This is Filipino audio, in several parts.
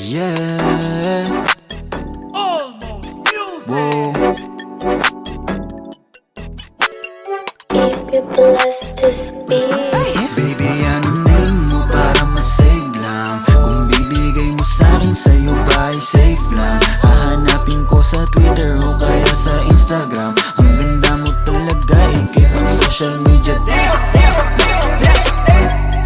Yeah. Almost music. Whoa. If you bless this beat, Baby, ano name mo para masave lang? Kung bibigay mo sa'kin, sa'yo ba ay safe lang? Hahanapin ko sa Twitter o kaya sa Instagram. Ang ganda mo talaga, ikip ang social media.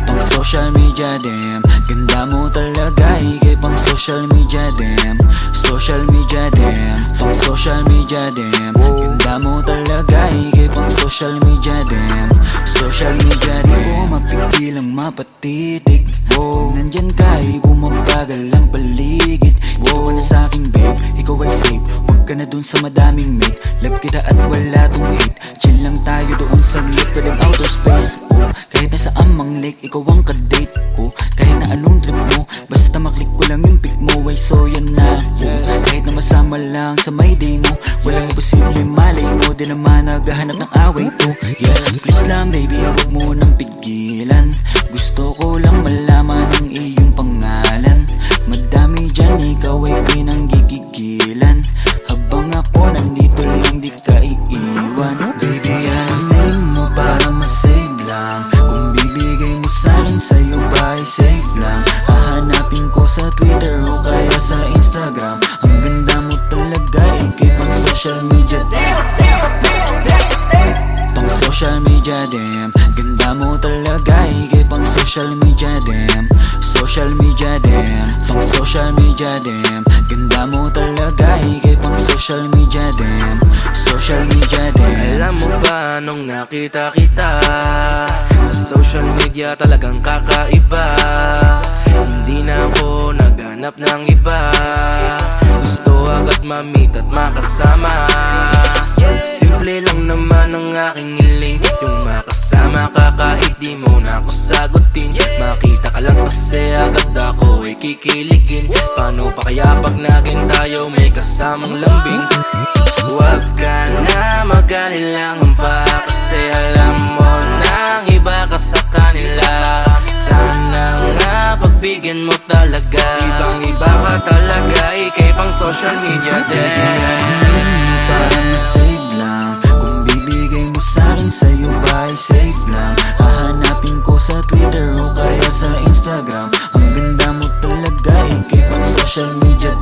Pang social media, damn. Ganda mo talaga, ikip ang social media, damn. Social media, damn. Pang social media, damn. Ganda mo talaga, ikip ang social media, damn. Social media, damn. Di ko mapigil ang mapatitig. Nandyan ka, bumabagal ang paligid. Dito ka na sa'king babe, ikaw ay safe. Huwag ka na dun sa madaming mate. Love kita at wala tong hate. Chill lang tayo doon sa lit, pwedeng outer space. Kahit nasa amang lake, ikaw ang kadate ko. Kahit na anong trip mo, basta maklik ko lang yung pic mo. Ay so yan na ako. Kahit na masama lang sa may day mo, walang imposible malay mo. Di naman naghahanap ng away to. Yeah, please lang baby, huwag mo nang pigilan. Gusto ko lang malaman ang iyong pangalan. Madami dyan, ikaw ay pinanggigigilan. Habang ako nandito lang, di ka iiwan. Baby, ano name mo para masave lang? Kung bibigay mo sa'kin, sa'yo ba ay safe lang? Hahanapin ko sa Twitter o kaya sa Instagram. Ang ganda mo talaga, ikip ang social media. Pang social media, damn. Ganda mo talaga, ikip ang social media, damn. Social media, damn. Pang social media, damn. Ganda mo talaga, ikip ang social media, damn. Social media, damn. Alam mo ba nung nakita kita sa social media, talagang kakaiba. Hindi na ako naghanap ng iba. Gusto agad ma-meet at makasama. Simple lang naman ang aking hiling, yung makasama ka kahit di mo na ako sagutin. Makita ka lang kasi agad ako ay kikiligin. Paano pa kaya pag naging tayo may kasamang lambing? Huwag ka na mag-alilangan pa, kasi alam mo nang iba ka sa kanila. Sana nga pagbigyan mo talaga, ibang iba ka talaga, ikay pang social media din. Para masave lang. Kung bibigay mo sa'kin, sa'yo ba ay safe lang? Hahanapin ko sa Twitter o kaya sa Instagram. Ang ganda mo talaga, ikip ang social media.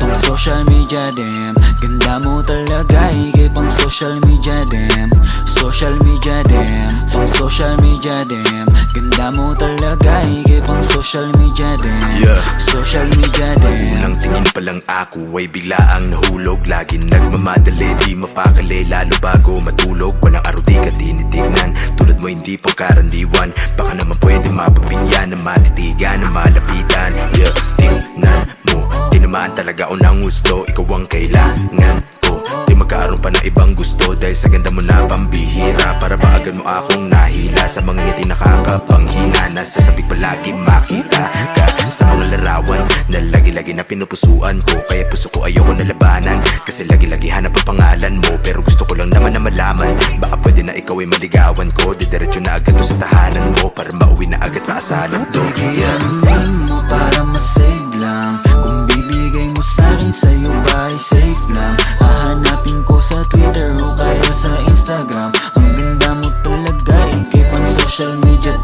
Pang social media, damn. Ganda mo talaga, ikip ang social media, damn. Social media, damn. Pang social media, damn. Ganda mo talaga, ikip ang social media, damn. Social media, damn. Unang tingin pa lang ako ay bigla ang nahulog. Laging nagmamadali, di mapakali, lalo bago matulog. Walang araw di ka tinitignan, tulad mo hindi pangkarandiwan. Baka naman pwede mapagbigyan na matitigan, na malapitan. Yeah, tingnan mo, tinamaan talaga ako ng gusto. Ikaw ang kailangan ko, di magkaroon pa ng ibang gusto. Dahil sa ganda mo na pambihira, para ba agad mo akong nahila. Sa mga ngiti nakakapanghina, nasasabik palagi makita ka sa mga larawan na lagi-lagi na pinupusuan ko. Kaya puso ko ayoko na labanan, kasi lagi-lagi hanap ang pangalan mo. Pero gusto ko lang naman na malaman, baka pwede na ikaw ay maligawan ko. Didiretso na agad to sa tahanan mo, para mauwi na agad sa asalan to. Baby, ano name mo para masave lang? Kung bibigay mo sa'kin, sa'yo ba ay safe lang? Hahanapin ko sa Twitter o kaya sa Instagram. Ang ganda mo talaga, ikip ang social media.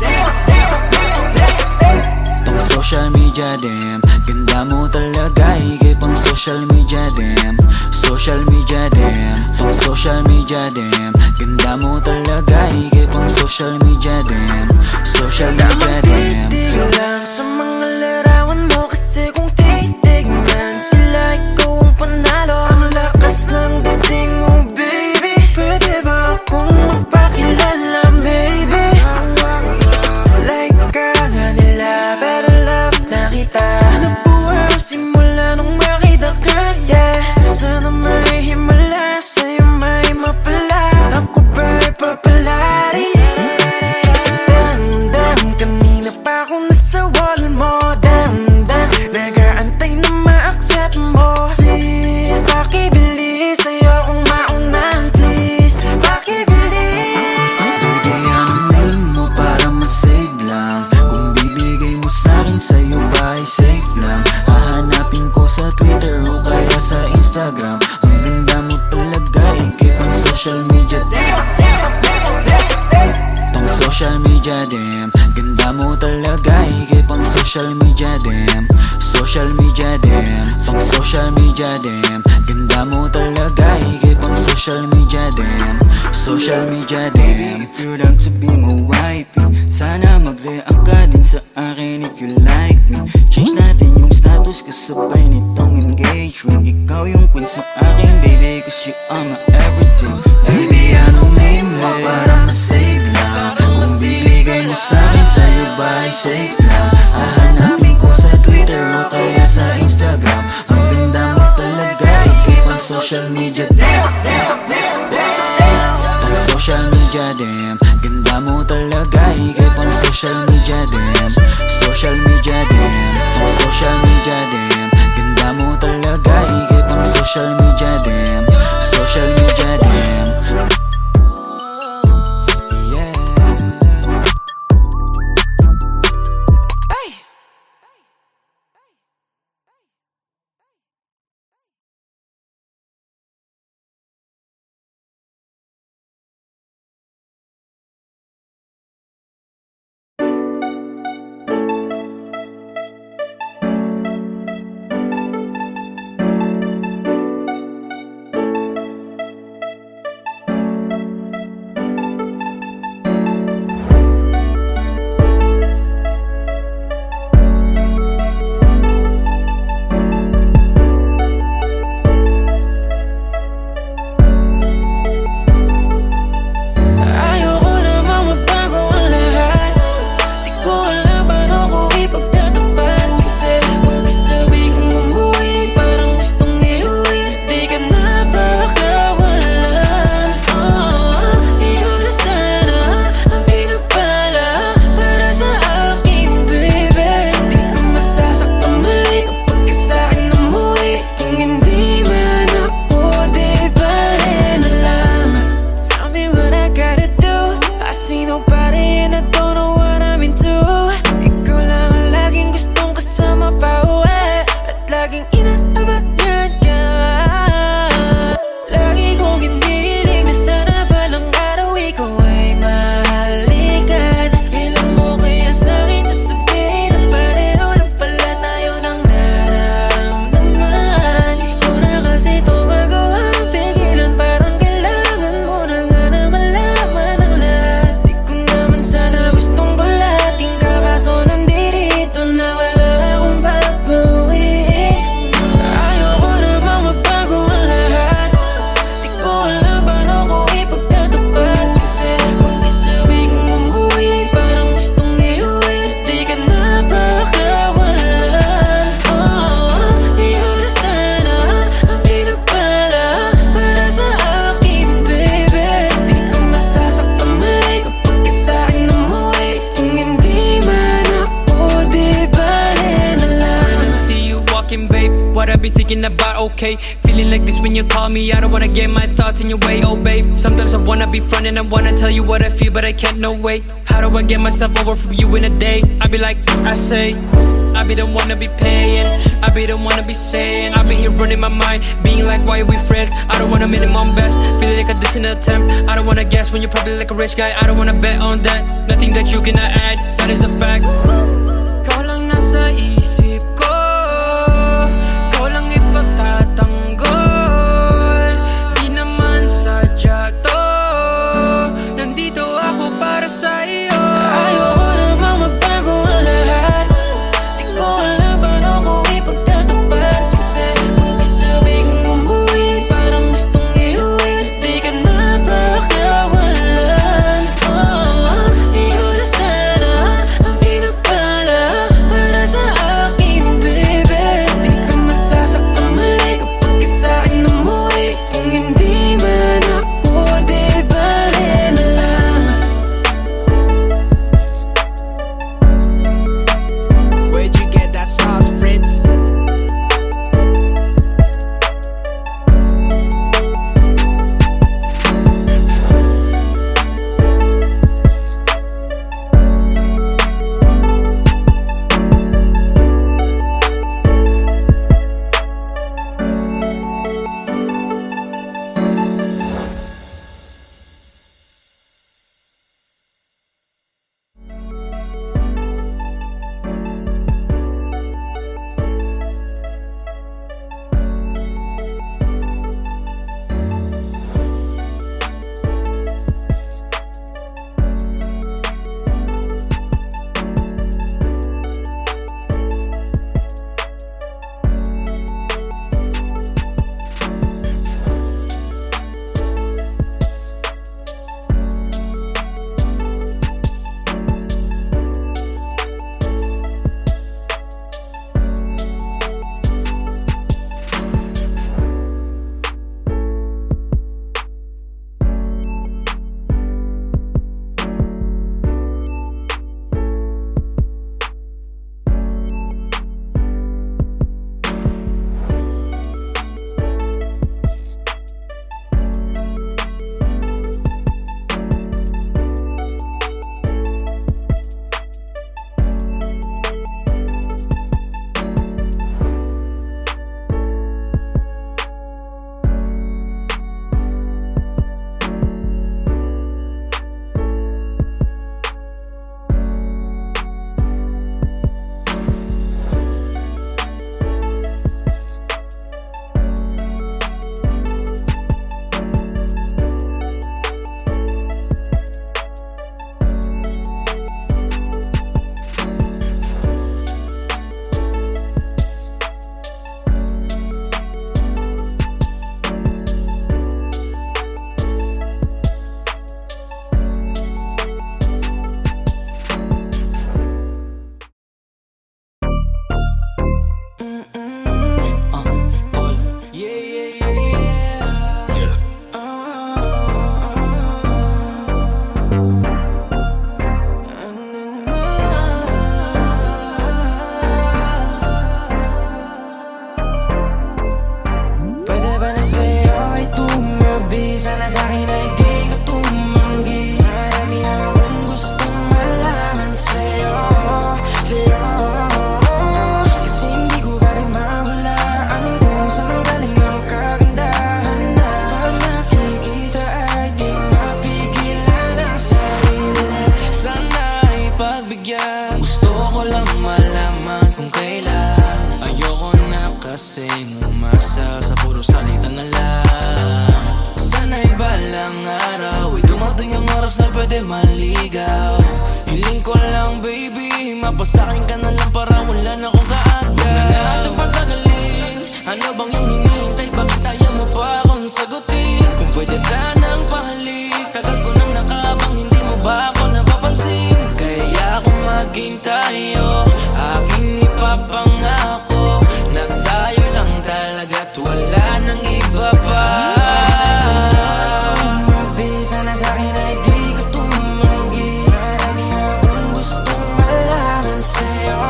Pang social media, damn. Ganda mo talaga, ikip ang social media, damn. Social media, damn. Pang social media, damn. Ganda mo talaga, ikip ang social media, damn. Social media, damn. Titig lang sa mga larawan mo, kasi kung titignan sila, ikaw ang panalo. Ang lakas ng dating mo, baby. Pwede ba akong magpakilala, baby? Like ka nga nila, pero love na kita. Nabuhay ang simula nung makita ka, yeah. Sana may himala, sa'yo may mapala. Ako ba'y papalari? Damn, kanina pa ako nasa wall mo. media damn. Ganda mo talaga, higit pang social media damn. Social media damn, pang social media damn. Ganda mo talaga, higit pang social media damn. Social media damn. If you'd like to be my wifey, sana mag-react ka din sa akin if you like me. Change natin yung status kasabay nitong engagement. Ikaw yung queen sa akin baby, cause you are my everything. Baby, anong name mo para ma-save lang? Kung bibigay mo sa'kin, sa'yo ba ay safe lang? Hahanapin ko sa Twitter o kaya sa Instagram. Ang ganda mo talaga, higit pang social media damn. Pang social media damn. Ganda mo talaga, higit pang social media damn. Social media damn, pang social media damn. Ganda mo talaga, higit pang social media damn. Social media damn. Yeah. Ayoko namang magbago ang lahat. Di ko alam paano ko ipagtatapat. Kasi pag-isabi kong umuwi, parang gustong iuwi. Di ka na pakawalan. Ikaw na sana ang pinagpala para sa akin, baby. Di ka masasaktan muli kapag ka sa'kin umuwi. Kung hindi man ako, di bale na lang. Tell me what I gotta do. I see nobody and I don't know what I'm into. Ikaw lang ang laging gustong kasama pa uwi. At laging inaabangan ka. Lagi kong ginigiling na sana balang araw ikaw ay mahalikan. Ilan mo kaya sa'kin sasabihin at pareho lang pala tayo ng nararamdaman. Di ko na kasi ito magawang pigilan. Parang kailangan mo na nga na malaman ang lahat. Di ko naman sana gustong balating ka, kaso nandito na wala akong babawiin. Ayoko namang magbago ang lahat. Di ko alam paano ko ipagtatapat. Kasi pag-isabi kong umuwi, parang gustong iuwi. Di ka na pakawalan. Ikaw na sana ang pinagpala para sa akin, baby. Di ka masasaktan muli kapag ka sa'kin umuwi. Kung hindi man ako, di bale na lang. See you walking, babe. What I be thinking about, okay. Feeling like this when you call me. I don't wanna get my thoughts in your way, oh babe. Sometimes I wanna be front and I wanna tell you what I feel, but I can't, no way. How do I get myself over from you in a day? I be like, I say, I be the one to be paying. I be the one to be saying. I be here running my mind, being like, why are we friends? I don't wanna minimum best, feeling like a distant attempt. I don't wanna guess when you're probably like a rich guy. I don't wanna bet on that, nothing that you cannot add, that is a fact. Ikaw lang nasa isip ko, ikaw lang ipagtatanggol. Di naman sadya to, nandito ako para sa iyo. Ayoko namang magbago ang lahat. Di ko alam paano ko ipagtatapat. Kasi pag-isabi kong umuwi, parang gustong iuwi. Di ka na pakawalan. Ikaw na sana yan. Gusto ko lang malaman kung kailan. Ayoko na kasing umasa sa puro salita na lang. Sana'y balang araw ay dumating ang oras na pwede maligaw. Hiling ko lang baby, mapasakin ka na lang para wala na akong kaagad. Huwag na natin patagalin, ano bang yung hinihintay? Bakit ayaw mo pa akong sagutin? Kung pwede sanang pahalik, tagal ko nang nakabang, hindi mo ba ako napapansin? Kaya kung maghintay aking ipapangako na tayo lang talaga't wala nang iba pa. Mabisa na sa'kin ay di ka tumanggi. Marami akong gustong malaman sa'yo,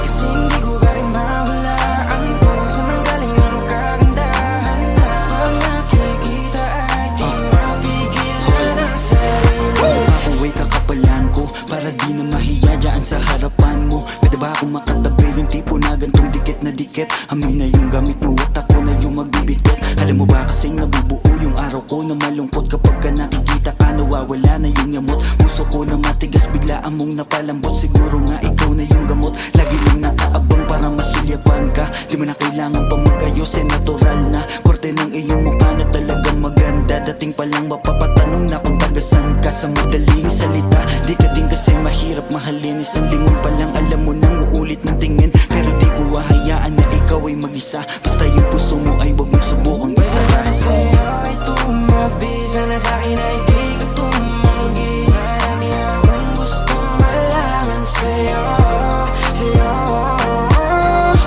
kasi hindi ko ba rin mahulaan kung saan ang galing ang kagandahan na pag nakikita ay di mapigilan ang sarili. Makuway kakapalan ko para di na mahiya dyan sa harapan mo. Pwede ba akong makatabi yung tipo na gantong dikit na dikit? Amin na yung gamit mo at ako na yung magbibigit. Alam mo ba kasing nabubuo yung araw ko na malungkot kapag ka nakikita ka nawawala na yung yamot. Puso ko na matigas biglaan mong napalambot. Siguro nga ikaw na yung gamot. Lagi lang nakaabang para masulyapan ka. Di mo na kailangan pa mag-ayos, natural na korte ng iyong mukha na talagang maganda. Dating pa lang mapapatanong na kung tagasan ka. Sa madaling salita, di ka din kasi mahirap mahalin. Isang lingon pa lang alam mo nang uulit ng tingin. Pero di ko hahayaan na ikaw ay mag-isa. Basta yung puso mo ay wag mong subukang isa. Para sa'yo ay tumabisa na sa'kin ay di ka tumanggi. Marami akong gustong malaman sa'yo,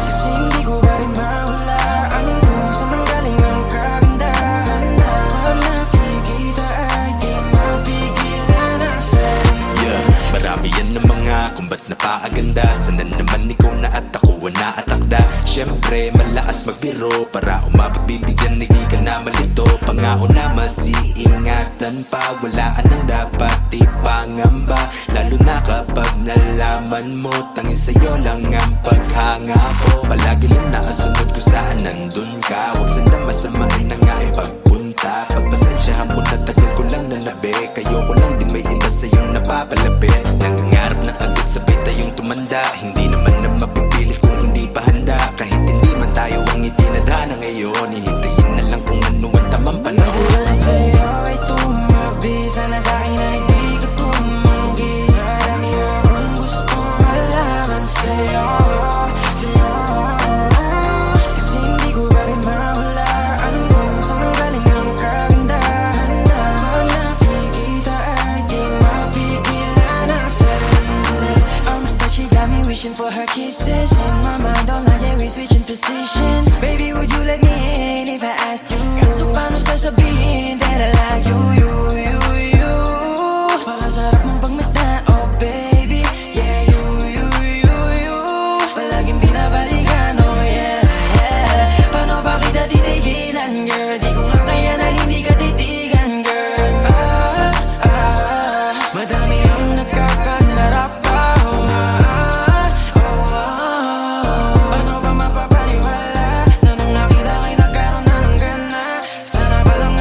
kasi hindi ko ba rin mahulaan kung saan ang galing ang kagandahan na pag nakikita ay di mapigilan ang sarili. Marami yan na mga kung ba't napaaganda. Sana naman ikaw na at ako na atakda. Siyempre malakas magbiro para umabot bibigyan, hindi ka na malito. Pangako na masiingatan pa, walaan ang dapat ipangamba. Lalo na kapag nalaman mo tanging sa'yo lang ang paghanga ko. Palagi lang nakasunod ko saan nandun ka. Huwag sana masamain na nga ang pagpunta. Pagpasensyahan mo na tagal ko lang nanabi. Kayo ko lang din may iba sa'yong napapalapit. Nangangarap na agad sabay tayong tumanda. Hindi naman na mapipilit kung hindi pa handa. Kahit hindi man tayo ang itinadhana ngayon, hihintayin na lang kung ano ang tamang panahon. Para sa'yo ay tumabisa na sa'kin ay di ka tumanggi. Marami akong gustong malaman sa'yo, kasi hindi ko ba rin mahulaan kung saan ang galing ang kagandahan na pag nakikita ay di mapigilan ang sarili. Arms touch, she got me wishing for her kisses. In my mind all night, yeah, we switching positions. Baby, would you let me in if I asked you? Kaso paano sasabihin that I like you? Pakasarap mong pagmasdan, oh baby. Yeah, you palaging binabalikan, oh yeah. Paano ba kita titigilan, girl? Di ko nga kaya na hindi ka titigan, girl. Madami ang nagkakanarap pa, paano ba mapapaniwala na nung nakita kay nagkaroon na ng gana? Sana ba lang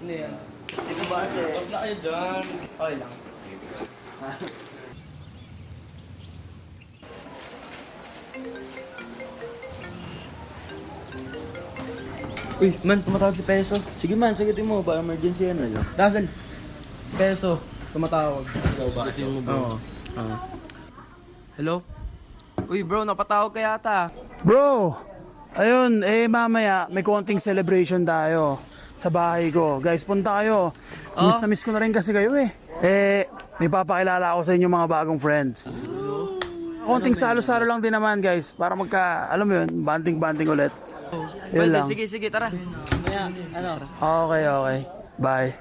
Hindi yan. Sige ba kasi? Tapos na kayo dyan. Okay lang. Uy, man, tumatawag si Peso. Sige man, sagutin mo. Baka emergency ano yun. Dazzle, si Peso, tumatawag. Sagutin mo Oo. Hello? Uy bro, napatawag ka yata. Bro, ayun, mamaya may konting celebration tayo sa bahay ko. Guys, punta kayo. Miss na miss ko na rin kasi kayo eh. May papakilala ako sa inyo mga bagong friends. Konting salo-salo lang din naman guys, para alam mo yun, banding-banding ulit. Yun Pwede, lang. sige, tara. Maya, ano? Okay. Bye.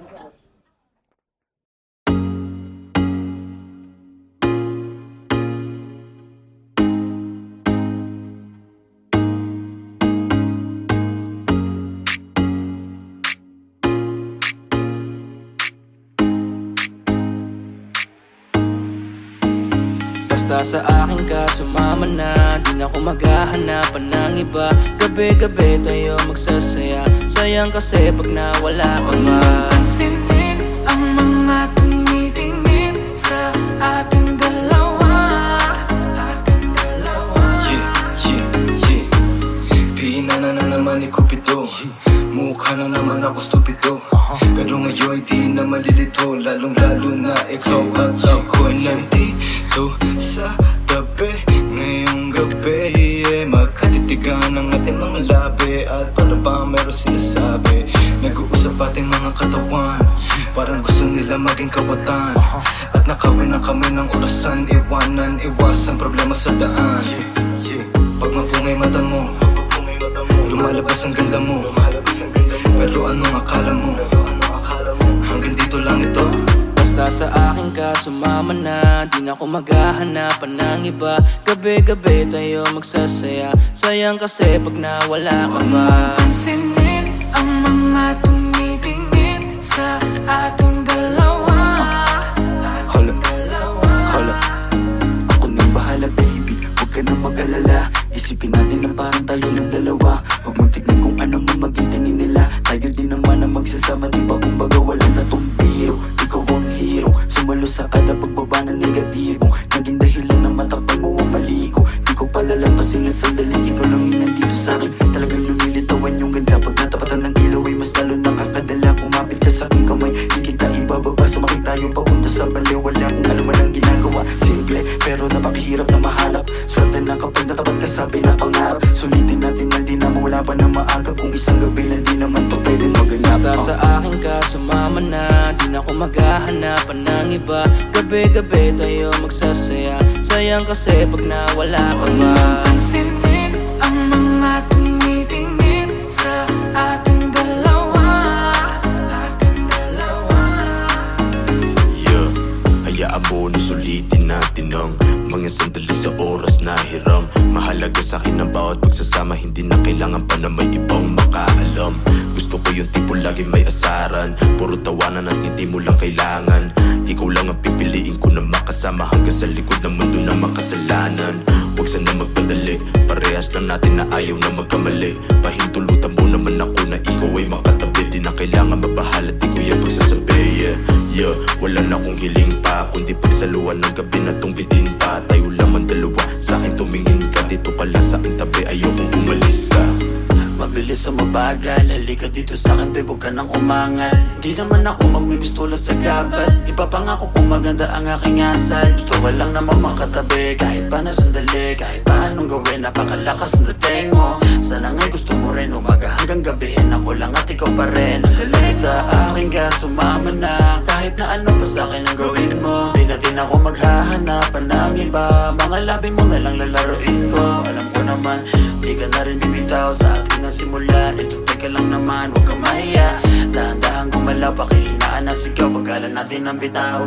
Basta sa akin ka sumama na, di na ako maghahanapan ng iba. Gabi-gabi tayo magsasaya, sayang kasi pag nawala ka ba. Pansinin ang mga tumitingin sa ating dalawa. Yeah. Pinana na naman ni Cupido, mukha na naman ako stupido. Pero ngayon di na malilito, lalong-lalo na ikaw at ako'y nandito sa tabi. Ngayong gabi, magkatitigan ang ating mga labi. At para ba meron sinasabi, nag-uusap ating mga katawan, parang gusto nila maging kawatan. At nakawin na kami ng orasan, iwasan problema sa daan. Pag mapungay mata mo, lumalabas ang ganda mo. Pero anong akala mo? Hanggang dito lang ito. Basta sa akin ka sumama na, di na ako maghahanapan ng iba. Gabi-gabi tayo magsasaya, sayang kasi pag nawala ka ba. Pansinin ang mga tumitingin sa ating dalawa. Hold up. Ako nang bahala baby, huwag ka nang mag-alala. Isipin natin na parang tayo lang dalawa. Huwag mong tignan kung ano man maging tingin nila. Tayo din naman ang magsasama, diba? Kumbaga wala na tong biro. Ikaw ang hero, sumalo sa kada pagbaba ng negatibong naging dahilan na matapal mo ang mali ko. Di ko palalampasin na sandali, ikaw lang yung nandito sa'kin. Talagang lumilitawan yung ganda. Pag natapatan ng ilaw ay mas lalo nakakadala. Kumapit ka sa'king kamay, di kita ibababa. Sumakit tayo papunta sa bali. Wala kung alam man ang ginagawa. Simple, pero napakahirap na mahanap. Swerte na kapag natapat ka sa pinapangarap. Sulitin natin na di na mawala pa na maaga. Kung isang gabi lang di naman to pwede maganap. Basta sa akin ka sumama na, di na ako maghahanapan ng iba. Gabi-gabi tayo magsasaya, sayang kasi pag nawala ka ba. Pansinin ang mga tumitingin sa ating dalawa. Yeah, hayaan mo na sulitin natin ang mga sandali sa oras na hiram. Mahalaga sa akin ang bawat pagsasama, hindi na kailangan pa na may ibang makaalam. Gusto ko yung tipo lagi may asaran, puro tawanan at ngiti mo lang kailangan. Ikaw lang ang pipiliin ko na makasama hanggang sa likod ng mundo na makasalanan. Huwag sana magpadali, parehas lang natin na ayaw na magkamali. Pahintulutan mo naman ako na ikaw ay makatabi. Di na kailangan mabahala, di ko yung pagsasabi. Yeah, wala na akong hiling pa, kundi pagsaluan ng gabi na tong bitin pa. Tayo lamang dalawa, sa akin tumingin ka. Dito ka lang sa aking tabi, ayokong umalis ka. Mabilis o mabagal, halika dito sa akin, babe, huwag ka nang umangal. Di naman ako magmimistula sa gabal, ipapangako kung maganda ang aking asal. Gusto ko lang naman makatabi, kahit pa na sandali. Kahit pa anong gawin, napakalakas ng dating mo. Sana nga'y gusto mo rin, umaga hanggang gabihin. Ako lang at ikaw pa rin. Basta sa akin ka sumama na, kahit na ano pa sa akin ang gawin mo. Di na din ako maghahanapan ng iba, mga labi mo na lang lalaroin ko. Alam ko naman, di ka na rin bibitaw sa atin na simulan. Ito teka lang naman, huwag kang mahiya. Dahan-dahan gumalaw, pakihinaan na sigaw, paggalan natin ang bitaw.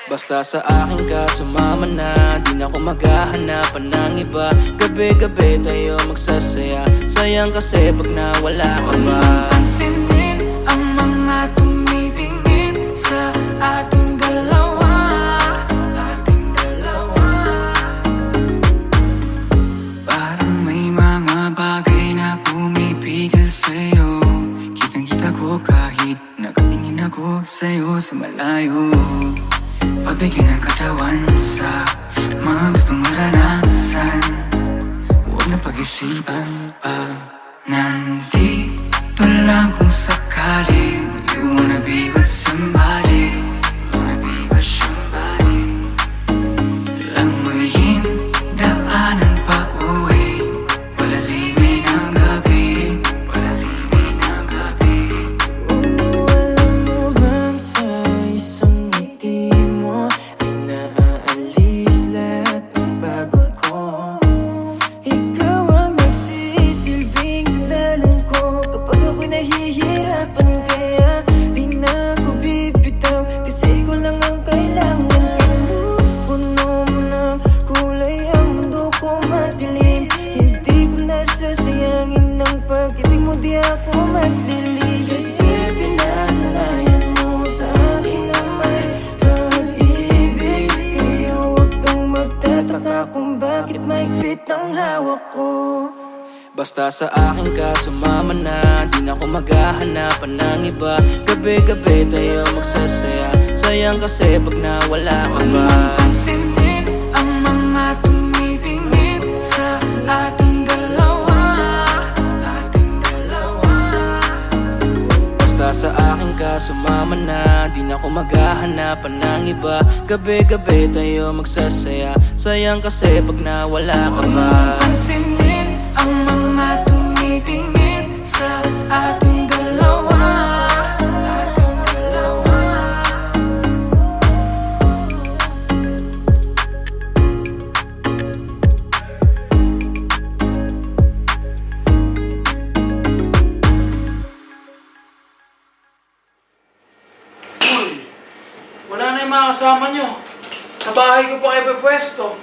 Basta sa akin ka sumama na, di na ako maghahanapan ng iba. Gabi-gabi tayo magsasaya, sayang kasi pag nawala ka ba. Pansinin ang mga tumitingin sa ating dalawa. Parang may mga bagay na pumipigil sa'yo. ko sa'yo sa malayo. Pabigyan ng katawan sa mga gustong maranasan. Huwag na pag-isipan pag nandito lang kung sakali. You wanna be with somebody. Langoyin daanan pa uwi. Palalimay ng gabi. Alam mo bang sa isang ngiti mo ay naaalis lahat ng pagod ko? Ikaw ang nagsisilbing sandalan ko kapag ako'y nahihirapan, kaya di na ako bibitaw kasi ko lang ang kailangan. Pinupuno mo ng kulay ang mundo ko madilim. Hindi ko nasasayangin ng pag-ibig mo, di ako maglilig. Kasi pinatunayan mo sa akin na may pag-ibig. Kaya huwag kang magtataka kung bakit mahigpit ang hawak ko. Basta sa akin ka sumama na, di na ako maghahanapan ng iba. Gabi-gabi tayo magsasaya, sayang kasi pag nawala ka ba. Pansinin ang mga tumitingin sa ating dalawa. Basta sa akin ka sumama na, di na ako maghahanapan ng iba. Gabi-gabi tayo magsasaya, sayang kasi pag nawala ka ba. Pansinin ang mga tumitingin sa ating dalawa. Wala na yung mga kasama nyo. Sa bahay ko pa kayo pwesto.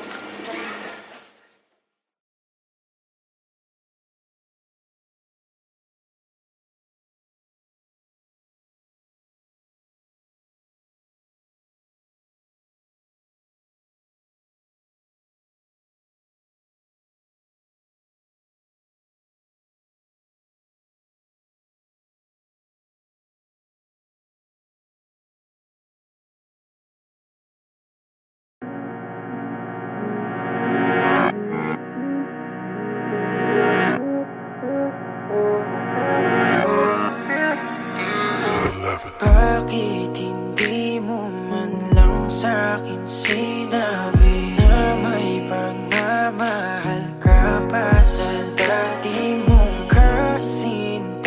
Bakit hindi mo man lang sa'kin sinabi na may pagmamahal ka pa sa dati mong kasintahan?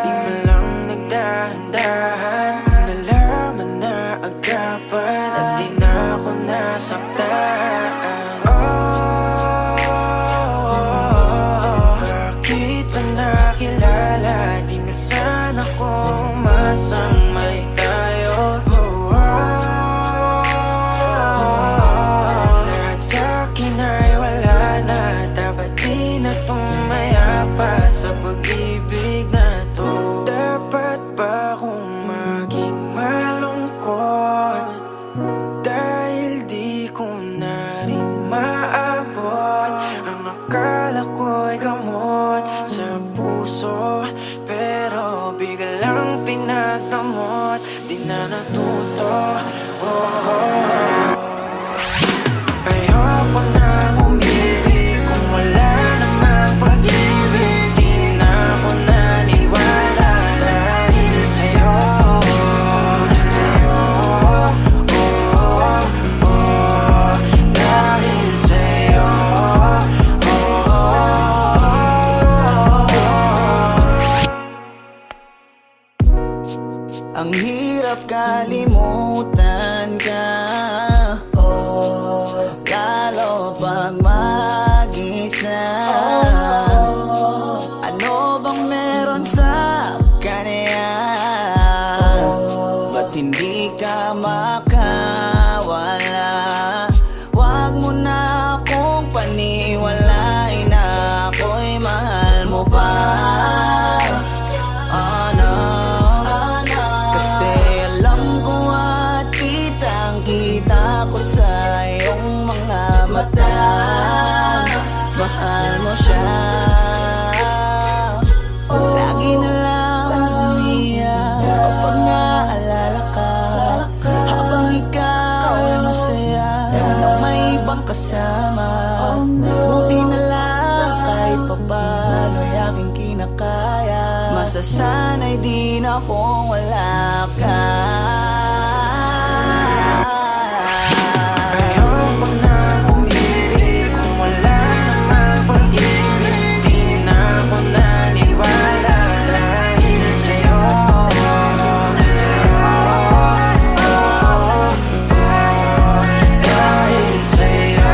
Di mo lang nagdahan-dahan, nalaman na agapan at di na ako nasaktan. Bakit ba nakilala? Di na sana kong masang may tayo. Lahat sa'kin ay wala na, dapat di na tumaya pa sa pag-ibig na to. Dapat ba akong maging malungkot dahil di ko na rin maabot ang akala ko'y gamot sa puso, pero biglang pinagdamot, di na natuto. Ayoko nang umibig kung wala namang pag-ibig. Di na ako naniwala dahil sa'yo, dahil sa'yo. Ang hirap kalimutan ka, lalo pag mag-isa. Ano bang meron sa kanya? Ba't hindi ka makawala? Wag mo na akong paniwalain na ako'y mahal mo pa. Kasi alam ko at kitang aking kinakaya. Masasanay din akong wala ka. Ayoko na umilit kung wala namang pag-ibig. Di na ako naniwala dahil sa'yo. Dahil sa'yo.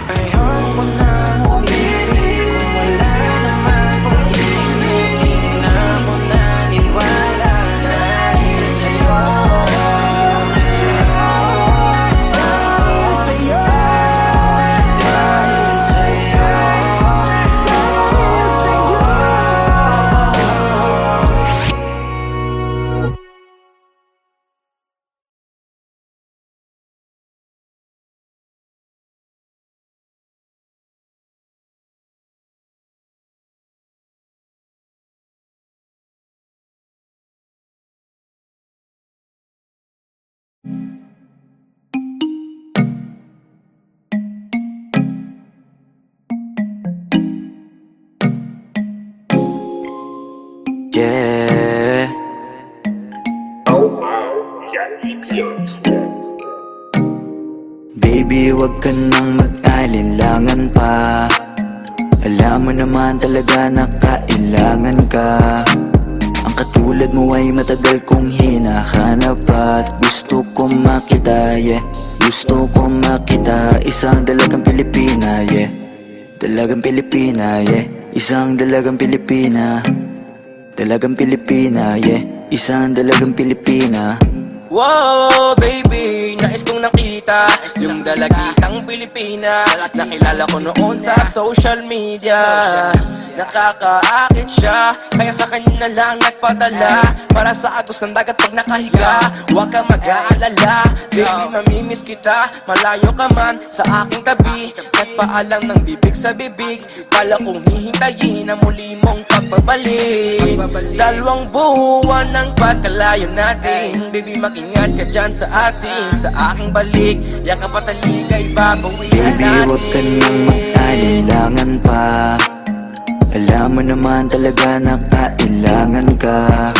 Ayoko na umilit kung wala namang pag-ibig. Di na ako naniwala dahil sa'yo. Dahil sa'yo. Dahil sa'yo. Dahil sa'yo. Yeah. Baby, wag ka nang mag-alinlangan pa. Alam mo naman talaga na kailangan ka. Ang katulad mo ay matagal kong hinahanap at gusto ko makita, yeah. Gusto ko makita isang dalagang Pilipina, yeah. Dalagang Pilipina, yeah. Isang dalagang Pilipina. Dalagang Pilipina, yeah. Isang dalagang Pilipina. Wow, baby, nais kong nakita yung dalagitang Pilipina. Nakilala ko noon sa social media. Nakakaakit siya, kaya sa kanya na lang nagpadala. Para sa agos ng dagat pag nakahiga. Huwag kang mag-aalala, baby, mamimiss kita. Malayo ka man sa aking tabi. Nagpaalam ng bibig sa bibig. Kala kong hihintayin ang muli mong pagbabalik. Dalawang buwan ng pagkalayo natin. Baby, mag-ingat ka dyan sa atin. Sa aking balik, yakap at taligay babawihan Baby, natin. wag ka nang mag-alinlangan pa. Alam mo naman talaga na kailangan ka.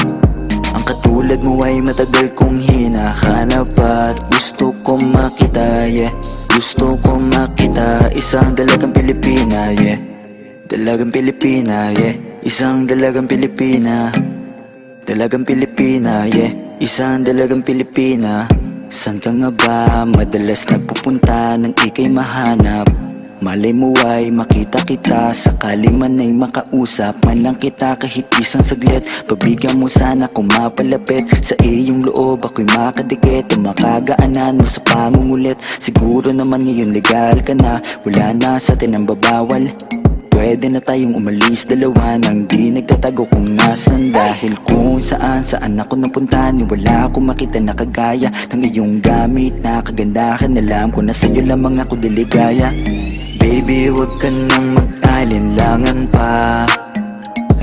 Ang katulad mo ay matagal kong hinahanap at gusto ko makita, yeah. Gusto ko makita isang dalagang Pilipina, yeah. Dalagang Pilipina, yeah. Isang dalagang Pilipina. Dalagang Pilipina, yeah. Isang dalagang Pilipina. San ka nga ba madalas nagpupunta nang ika'y mahanap? Malay mo ay makita kita, sakali man ay makausap man lang kita kahit isang saglit. Pabigyan mo sana kung mapalapit sa iyong loob, ako'y makadikit. Makagaanan mo sa pangungulit. Siguro naman ngayon legal ka na, wala na sa atin ang babawal. Pwede na tayong umalis dalawa nang di nagtatago kung nasan. Dahil kung saan ako napunta, ni wala akong makita na kagaya ng iyong gamit na kagandahan. Alam ko na sa'yo lamang ako diligaya. Baby, wag ka nang mag-alinlangan pa.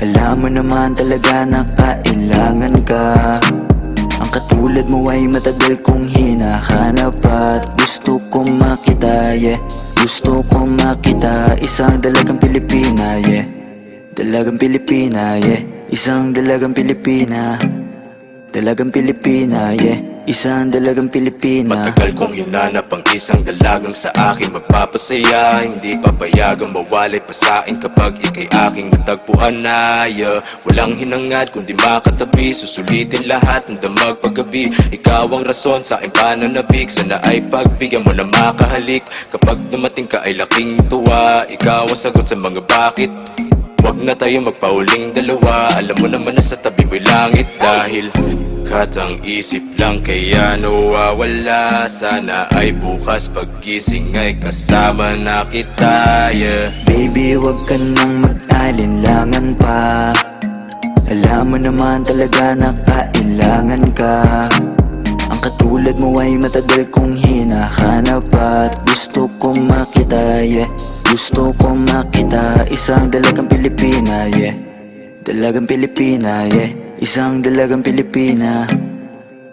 Alam mo naman talaga na kailangan ka. Ang katulad mo ay matagal kong hinahanap at gusto ko makita, yeah. Gusto ko makita isang dalagang Pilipina, yeah. Dalagang Pilipina, yeah. Isang dalagang Pilipina. Dalagang Pilipina, yeah. Isang dalagang Pilipina. Matagal kong hinanap ang isang dalagang sa akin magpapasaya. Hindi papayagang mawalay pa sa'kin kapag ika'y aking natagpuan na, yeah. Walang hinangad kundi makatabi, susulitin lahat ng damag paggabi. Ikaw ang rason sa aking pananabik, sana ay pagbigyan mo na makahalik. Kapag dumating ka ay laking tuwa, ikaw ang sagot sa mga bakit. Wag na tayo magpauling dalawa, alam mo naman na sa tabi mo'y langit. Dahil Pagkat ang isip lang kaya nawawala. Sana ay bukas paggising ay kasama na kita, yeah. Baby, wag ka nang mag-alinlangan pa. Alam mo naman talaga na kailangan ka. Ang katulad mo ay matagal kong hinahanap at gusto kong makita, yeah. Gusto kong makita isang dalagang Pilipina, yeah. Dalagang Pilipina, yeah. Isang dalagang Pilipina.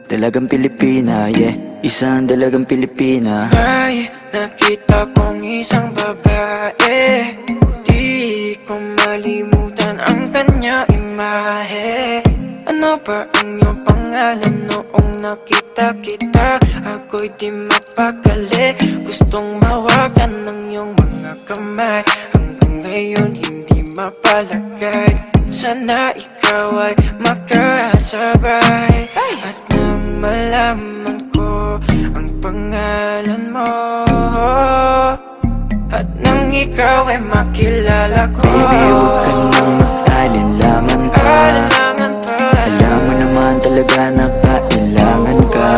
Dalagang Pilipina, yeah. Isang dalagang Pilipina. May nakita kong isang babae, di ko malimutan ang kanya imahe. Ano ba ang iyong pangalan noong nakita kita? Ako'y di mapakali, gustong mawakan ng iyong mga kamay. Hanggang ngayon hindi mapalagay, sana ikaw ay makasabay. At nang malaman ko ang pangalan mo, at nang ikaw ay makilala ko, baby, huwag ka nang mag-alinlangan pa. Alam mo naman talaga na kailangan ka.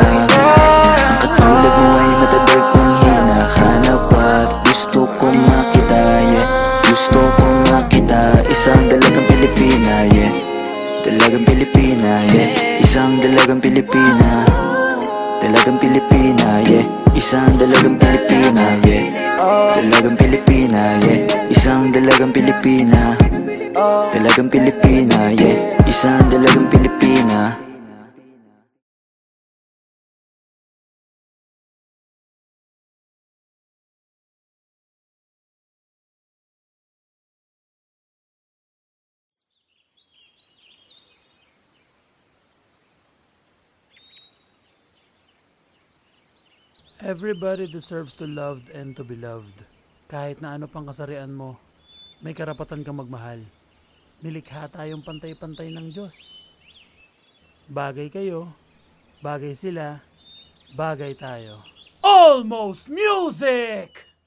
Ang katulad mo ay matagal kong hinahanap at gusto kong makita, yeah. Gusto kong makita isang dalagang Pilipina, yeah. Dalagang Pilipina, yeah. Isang dalagang Pilipina. Dalagang Pilipina, yeah. Isang dalagang Pilipina, yeah. Dalagang Pilipina, yeah. Isang dalagang Pilipina. Dalagang Pilipina, yeah. Isang dalagang Pilipina. Everybody deserves to loved and to be loved. Kahit na ano pang kasarian mo, may karapatan kang magmahal. Nilikha tayong pantay-pantay ng Diyos. Bagay kayo, bagay sila, bagay tayo. Almost Music!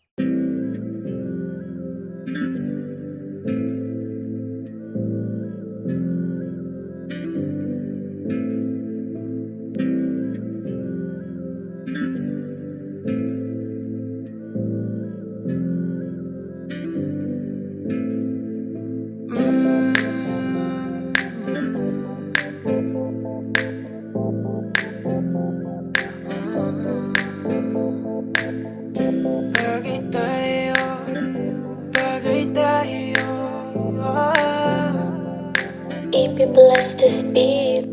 bagay tayo, bagay tayo. EP bless this beat.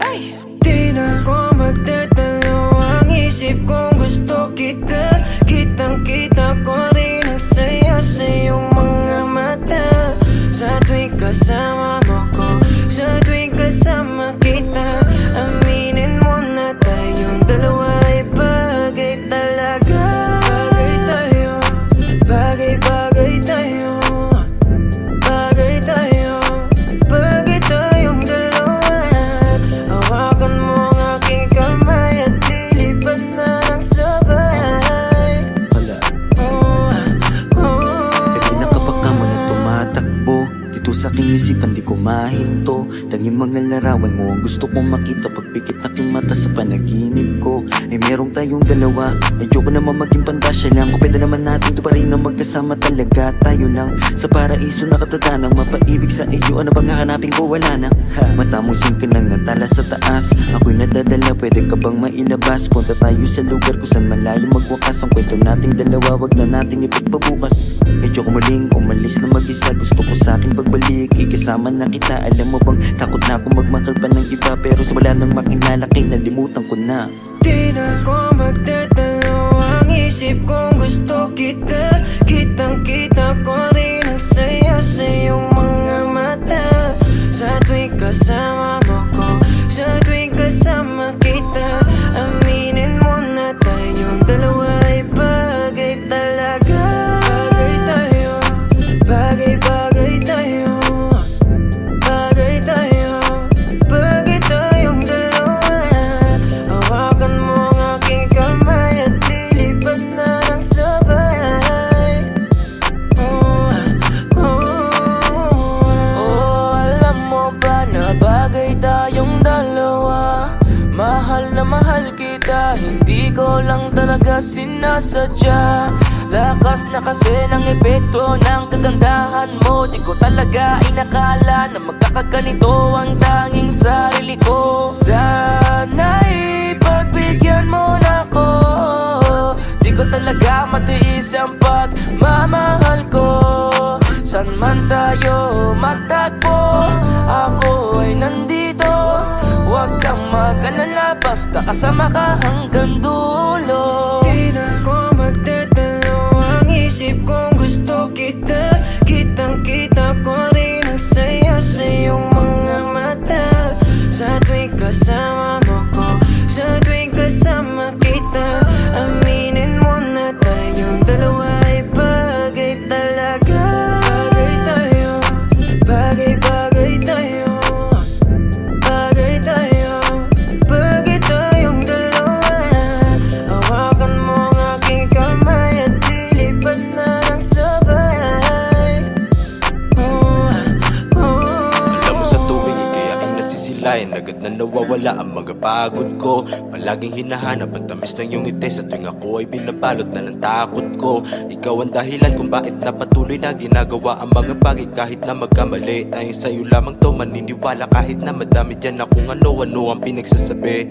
Di na ko magdadalawang isip kung gusto kita. Kitang-kita ko rin ang saya sa iyong mga mata. Sa tuwing kasama mo ko, sa tuwing kasama kita, aminin mo na tayong dalawa ay bagay talaga. Bagay tayo, bagay-bagay tayo. Bagay tayo, bagay tayong dalawa. Hawakan mo ang aking kamay at lilipad na ng sabay. Kanina ka pa ka mo na tumatakbo dito sa aking isipan, di ko mahinto. Tanging mga larawan mo ang gusto kong makita. Pagpikit aking mata sa panaginip ko ay merong tayong dalawa. Ayoko naman maging pandasya lang. Kung pwede naman natin ito pa rin na magkasama talaga. Tayo lang sa paraiso nakatatanang mapaibig sa iyo. Ano bang hahanapin ko? Wala na. Matamusin ka lang ng tala sa taas. Ako'y nadadala, pwede ka bang mailabas? Punta tayo sa lugar kung saan malayo magwakas. Ang kwento nating dalawa, wag na nating ipagpabukas. Ayoko muling umalis na mag-isa. Gusto ko sa akin pagbalik, ikasama na kita. Alam mo bang takot na ako magmahal pa ng iba, pero sa wala nang makilala kay nalimutan ko na. Di na ko magdadalawang isip kung gusto kita. Kitang-kita ko rin ang saya sa iyong mga mata. Sa tuwing kasama mo ko, sa tuwing kasama kita, aminin mo na tayong dalawa ay bagay talaga. Bagay tayo, bagay-bagay tayo. Bagay tayo, bagay tayong dalawa. Hawakan mo ang aking kamay at lilipad na ng sabay. Alam mo ba na bagay ko lang talaga sinasadya. Lakas na kasi ng epekto ng kagandahan mo. Di ko talaga inakala na magkakaganito ang tanging sarili ko. Sana'y pagbigyan mo na ko. Di ko talaga matiis ang pagmamahal ko. San man tayo matagpo, ako ay nandito. Huwag kang mag-alala, basta kasama ka hanggang dulo. Di na ko magdadalo ang isip kong gusto kita. Kitang-kita ko rin ang saya sa iyong mga mata. Sa tuwing kasama mo ko, sa tuwing kasama kita, aminin mo na tayong dalawa ay bagay talaga. Bagay tayo, bagay-bagay tayo, bagay tayo, bagay tayong dalawa. Hawakan mo ang aking kamay at lilipad na ng sabay. Alam mo sa tuwing ikaya ay nasisilayan, agad na nawawala ang mga pagod ko. Palaging hinahanap ang tamis ng iyong ngiti sa tuwing ako ay binabalot na ng takot ko. Ikaw ang dahilan kung bakit napatuloy na ginagawa ang mga bagay kahit na magkamali. Tayong sa'yo lamang to maniniwala kahit na madami dyan na kung ano-ano ang pinagsasabi.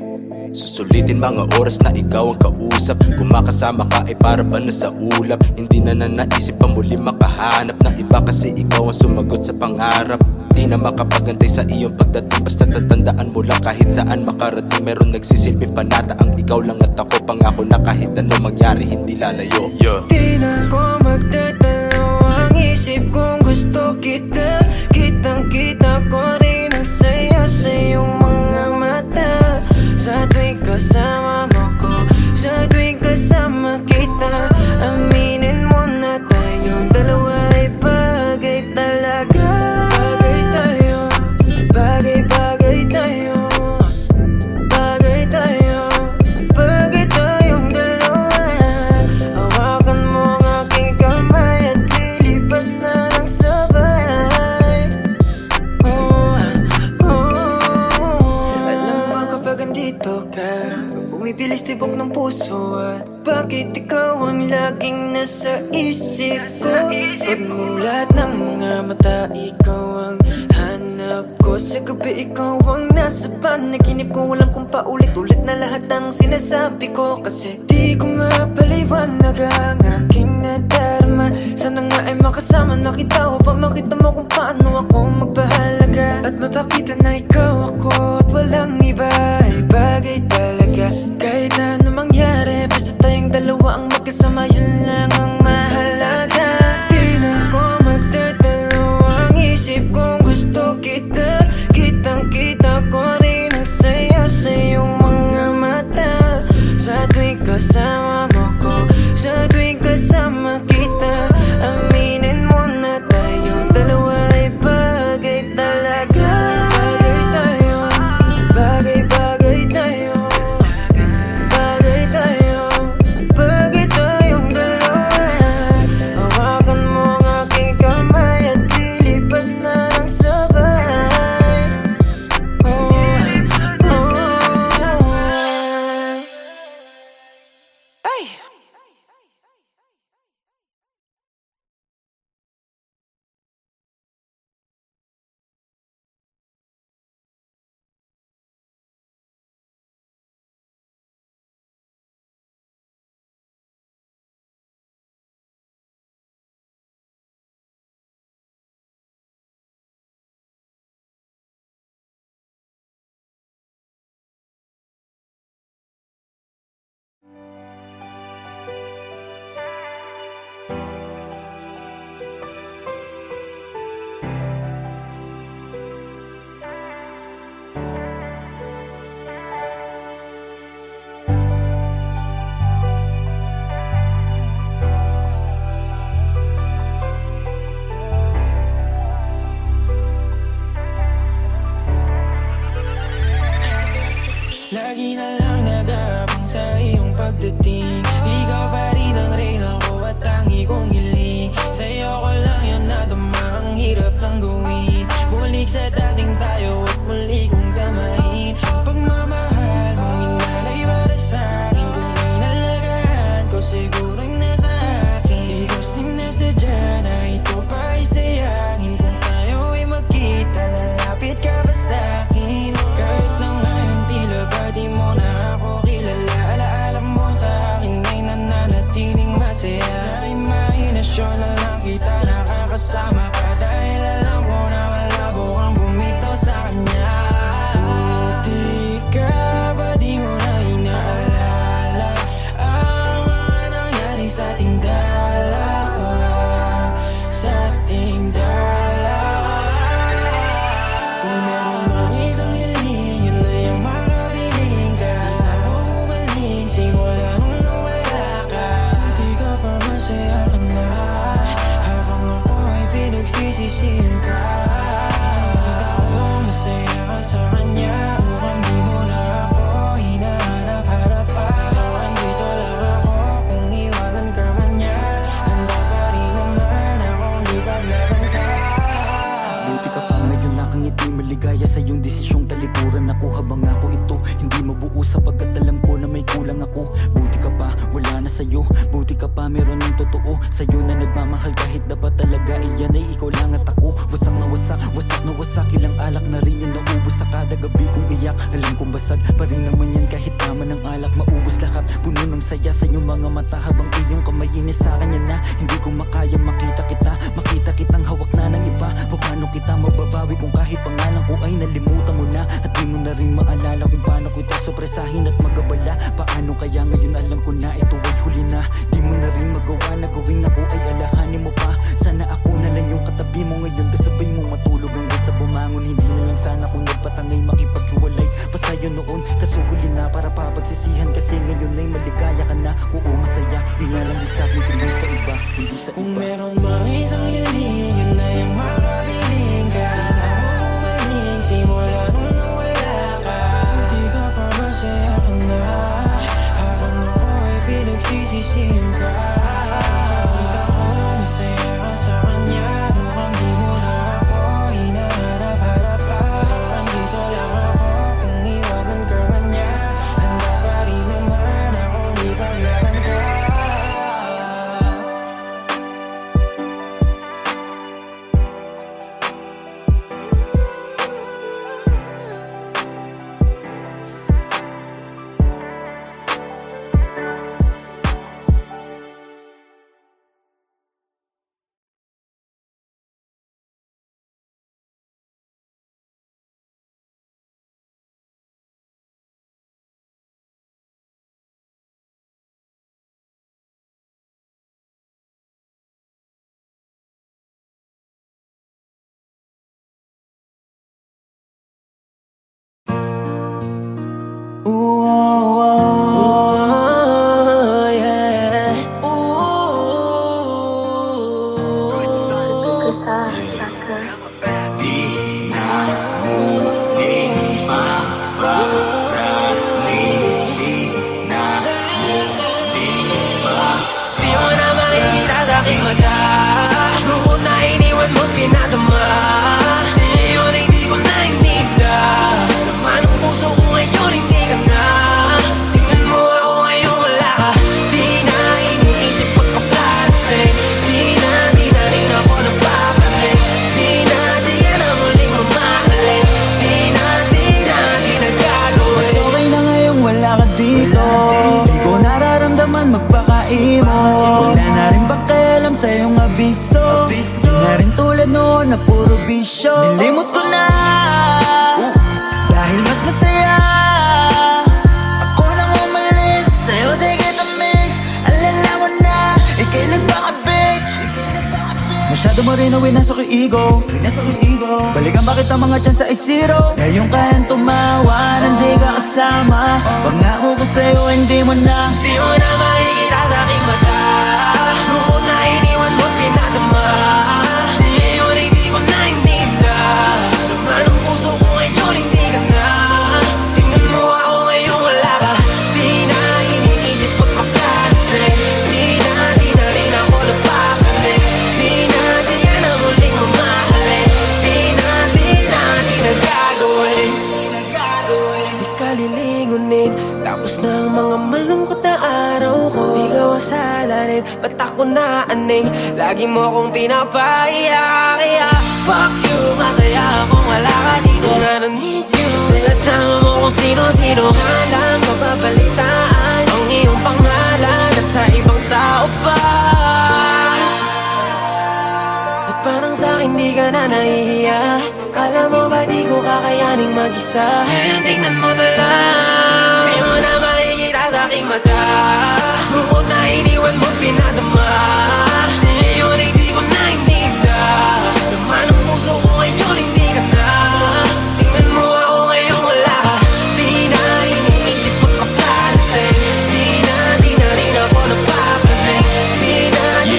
Susulitin mga oras na ikaw ang kausap. Kung makasama ka ay para ba na sa ulap. Hindi na naisip pa muli makahanap ng iba kasi ikaw ang sumagot sa pangarap. Di na makapagantay sa iyong pagdating, basta tatandaan mo lang kahit saan makarating. Meron nagsisilbing panata ang ikaw lang at ako. Pangako na kahit ano mangyari hindi lalayo. Di na ko magdadalo ang isip kong gusto kita. Kitang-kita ko rin ang saya sa iyong mga mata. Sa tuwing kasama mo ko, sa tuwing kasama kita, aminin mo na tayong dalawa ay bagay talaga. Bagay tayo, bagay-bagay tayo, bagay tayo, bagay tayong dalawa. Hawakan mo ang aking kamay at lilipad na ng sabay. Alam mo kapag andito ka, bumibilis tibok ng puso. At bakit ikaw ang laging nasa isip ko? Pagmulat ng mga mata, ikaw ang hanap ko. Sa gabi ikaw ang nasa panaginip ko. Walang kung paulit-ulit na lahat ng sinasabi ko. Kasi di ko mapaliwanag ang aking nadarama. Sana nga ay makasama na kita upang makita mo kung paano ako magpahalaga. At mapakita na ikaw ako at walang iba ay bagay talaga. Kahit na ano mangyari, basta tayong dalawa ang magkasama, yun lang ang mahalaga. Di na ko magdadalo ang isip kong gusto kita. Kitang-kita ko rin ang saya sa iyong mga mata. Sa tuwing kasama mo ko, sa tuwing kasama kita, aminin mo na tayong dalawa ay bagay talaga. Bagay tayo, bagay-bagay tayo, bagay tayo, bagay tayong dalawa. Hawakan mo ang aking kamay at lilipad na ng sabay. Ay! Lagi na lang nag-aabang sa iyong pagdating. Ikaw pa rin ang reyna ko at tangi kong hiling. Sa'yo ko lang yan nadama, ang hirap lang gawin. Bumalik sa dating tayo at muli kong damahin. Pagmamahal mong inalay para sa'kin, kung kang ngiti, maligaya sa iyong desisyong talikuran ako. Habang ako ito, hindi mabuo sapagkat alam ko na may kulang ako. Buti ka pa, wala na sa'yo. Buti ka pa, meron ng totoo sa'yo na nagmamahal kahit dapat talaga iyan ay ikaw lang at ako. Wasak na wasak, wasak na wasak, ilang alak na rin yung naubos sa kada gabi kong iyak. Alam kong basag pa rin naman yan kahit tama ng alak, maubos lahat. Puno ng saya sa iyong mga mata habang iyong kamay inis sa kanya na. Hindi ko makaya makita kita, makita kitang hawak na ng iba. Paano kita mababawi kung kahit pangalan ko ay nalimutan mo na? At di mo na rin maalala kung paano ko ito sopresahin at magabala. Paano kaya ngayon alam ko na ito ay huli na? Di mo na rin magawa na gawing ako ay alahanin mo pa. Sana ako na lang yung katabi mo ngayon, kasabay mo matulog hanggang sa bumangon. Hindi na lang sana kung nagpatangay makipaghiwalay pa sa'yo noon, kaso huli na para papagsisihan. Kasi ngayon ay maligaya ka na, oo masaya. Yun nga lang di sa'kin kundi sa iba, hindi sa iba. Kung meron mang isang hiling, yun na yung makabiling ka. Di na mo umaling simula nung nawala ka. Buti ka pa masaya ka na, habang ako ay pinagsisisihan ka. Kita ko masaya ka sa kanya, mukhang di mo na ako hinaharap-harapan. Dito lang ako kung iwanan ka man niya, handa pa rin naman akong ipaglaban ka. Wala na rin pakialam sa iyong abiso. Di na rin tulad noon na puro bisyo. Nilimot ko na dahil mas masaya. Ako nang umalis, sa'yo di kita miss. Alala mo na, ikay nagpaka-bitch. Masyado mo rin ang winasa ko ego. Balikan bakit ang mga chance ay zero. Ngayon kayang tumawa, hindi ka kasama. Pangako ko sa'yo, hindi mo na. Di mo na makikita sa aking mata. Lungkot na iniwan mo't pinatama. Ngayon ay di ko na ininda. Naman ang puso ko ngayon hindi ka na. Tingnan mo ako ngayon wala ka. Di na iniisip pagpaplasin. Di na rin ako napapalik. Di yan ang huling mamahalin. Di na gagawin. Di ka lilingunin, tapos na ang mga malungkot na araw ko. Ikaw ang salarin, ba't ako naaning? Lagi mo akong pinapaiyak. Kaya fuck you, masaya akong wala ka dito. I don't need you. Kasi kasama mo kung sino-sino. Halang mapapalitaan ang iyong pangalan at sa ibang tao pa. At parang sa'kin di ka na nahihiya. Kala mo ba di ko kakayaning mag-isa? Ngayon tingnan mo na lang. Di mo na makikita sa aking mata. Lungkot na iniwan mo pinatama. Ngayon ay di ko na ininda. Naman ang puso ko ngayon hindi ka na. Tingnan mo ako ngayon wala ka. Di na iniisip pagpaplasin. Di na rin ako napapanig. Di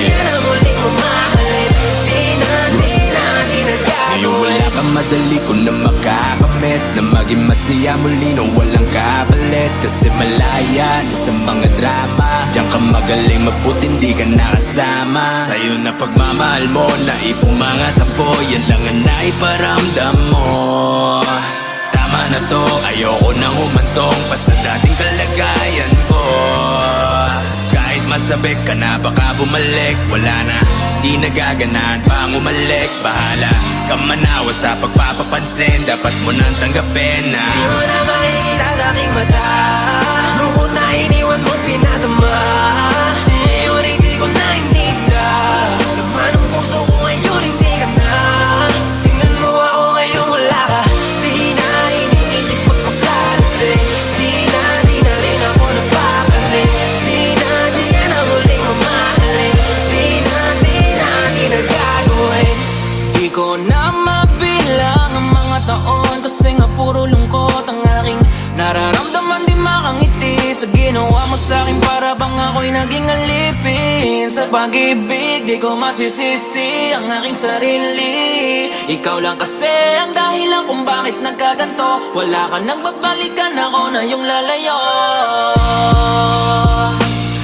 yan ang huling mamahalin. Di na gagawin. Ngayon wala ka, madali ko na makakamit. Na maging masaya muli nang walang kapalit. Kasi malaya na sa mga drama, diyan ka magaling mabuti hindi ka nakasama. Sa'yo na pagmamahal mo, naipong mga tampo, yan lang ang naiparamdam mo. Tama na to, ayoko nang humantong pa sa dating kalagayan ko. Kahit masabik ka na baka bumalik, wala na, di nagaganahan pang umalik. Bahala ka manawa sa pagpapapansin, dapat mo nang tanggapin na Di mo na makikita sa aking mata, lungkot na iniwan mo pinadama. Ngayon hindi ko na ininda, laman ang puso ko ngayon hindi ka na. Tingnan mo ako ngayon wala ka, di na iniisip magpapalasin. Di na rin ako napapalik, di yan ang huling mamahalin. Di na gagawin. Di ko na mabilang ang mga taon, kasi nga puro lungkot ang aking nararamdaman. Di makangiti sa ginawa mo sa'kin, para bang ako'y naging alipin sa pag-ibig. Di ko masisisi ang aking sarili, ikaw lang kasi ang dahilan kung bakit nagkaganto. Wala ka nang babalikan, ako na yung lalayo.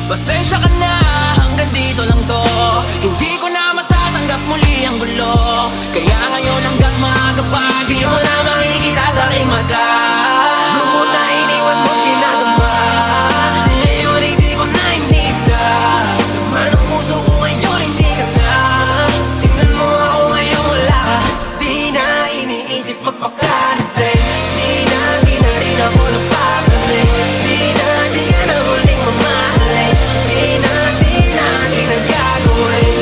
Pasensya ka na, hanggang dito lang to. Hindi ko na matatanggap muli ang gulo, kaya ngayon hanggang maaga pa. Di mo na makikita sa aking mata, lungkot na iniwan mo pinadama. Ngayon hindi ko na ininda, laman ang puso ko ngayon hindi ka na. Tingnan mo ako ngayon wala ka, di na iniisip magpakalisin. Di na rin ako napapalik, di yan ang huling mamahalin. Di na gagawin.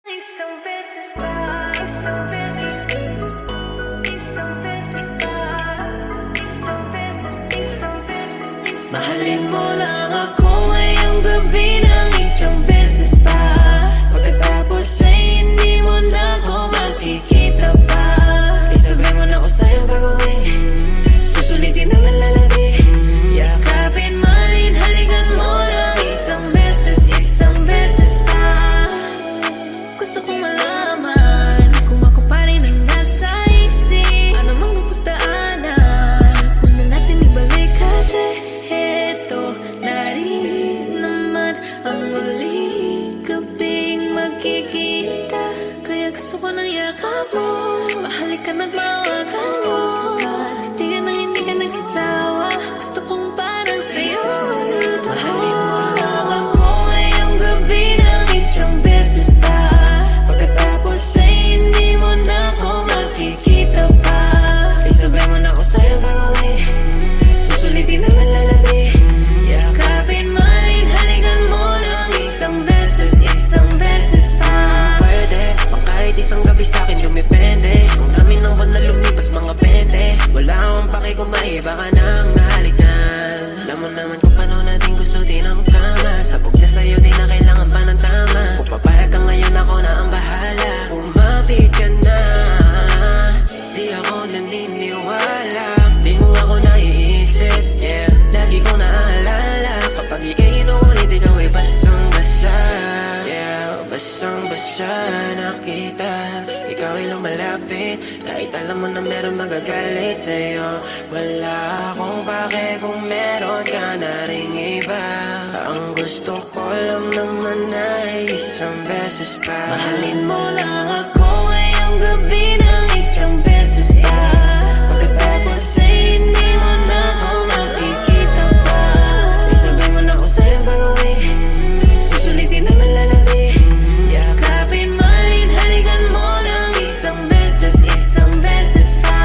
Isang beses pa, isang beses, isang beses pa, isang beses, isang beses, mahalin mo lang ako ngayong gabi ng isang beses pa. Pagkatapos ay hindi mo na ako makikita pa. Isabi mo na ako sa'yo gagawin, susulitin ang nalalabi. Yakapin, malin, halikan mo ng isang beses pa. Gusto kong malaman kung ako pa rin ang nasa isip. Ano mang napagdaanan, huwag na natin ibalik. Kasi eto na rin naman ang muling gabing magkikita. Kaya gusto ko ng yakap mo, mahalikan at mawakan mo. Hindi ka nagsasawa, gusto kong parang sa'yo ulit. Mahalin mo lang ako ngayong gabi ng isang beses pa. Pagkatapos ay hindi mo na ako makikita pa. Isabay mo na ako sa'yo gagawin, susulitin ang nalalabi. Yakapin, malin, halikan mo ng isang beses pa. Pwede, bang kahit isang gabi sa'kin dumipende. Ang dami ng buwan na lumipas mga 20. Wala akong pake kung maiba ka nang nahalikan. Alam mo naman kung paano natin gusto din ang kama. Sabog na sa'yo di na kailangan pa ng tama. Kung papayag ka ngayon ako na ang bahala. Umapit ka na, di ako naniniwala. Di mo ako naiisip, yeah. Lagi ko naaalala kapag ika'y inuulit, ikaw ay basang-basa. Yeah, basang-basa nakita, ikaw ay lumalapit. Kahit alam mo na meron magagalit sa'yo, wala akong pake kung meron ka na ring iba. Ang gusto ko lang naman ay isang beses pa. Mahalin mo lang ako ngayong gabi ng isang beses pa. Pagkatapos ay hindi mo na ako makikita pa. Isabay mo na ako sa'yo gagawin, susulitin ang nalalabi. Yakapin, malin, halikan mo ng isang beses pa.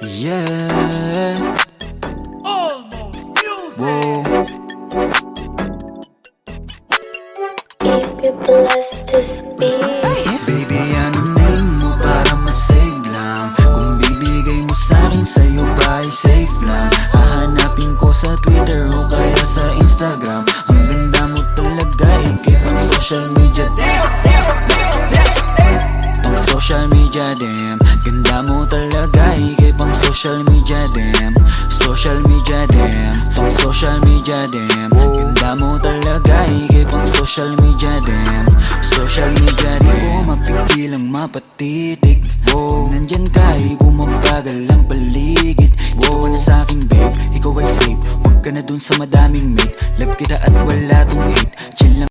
Yeah. Whoa. Keep you blessed this beat. Baby, anong name mo para masave lang? Kung bibigay mo sa'kin, sa'yo ba ay safe lang? Hahanapin ko sa Twitter o kaya sa Instagram. Ang ganda mo talaga, ikip ang social media. Pang social media, damn. Ganda mo talaga, ikip ang social media, damn. Social media, damn. Pang social media, damn. Ganda mo talaga, ikip ang social media, damn. Social media, damn. Di ko mapigilang mapatitig. Nandyan ka, bumabagal ang paligid. Ikaw na sa'kin, babe, ikaw ay safe. Huwag ka na dun sa madaming mate.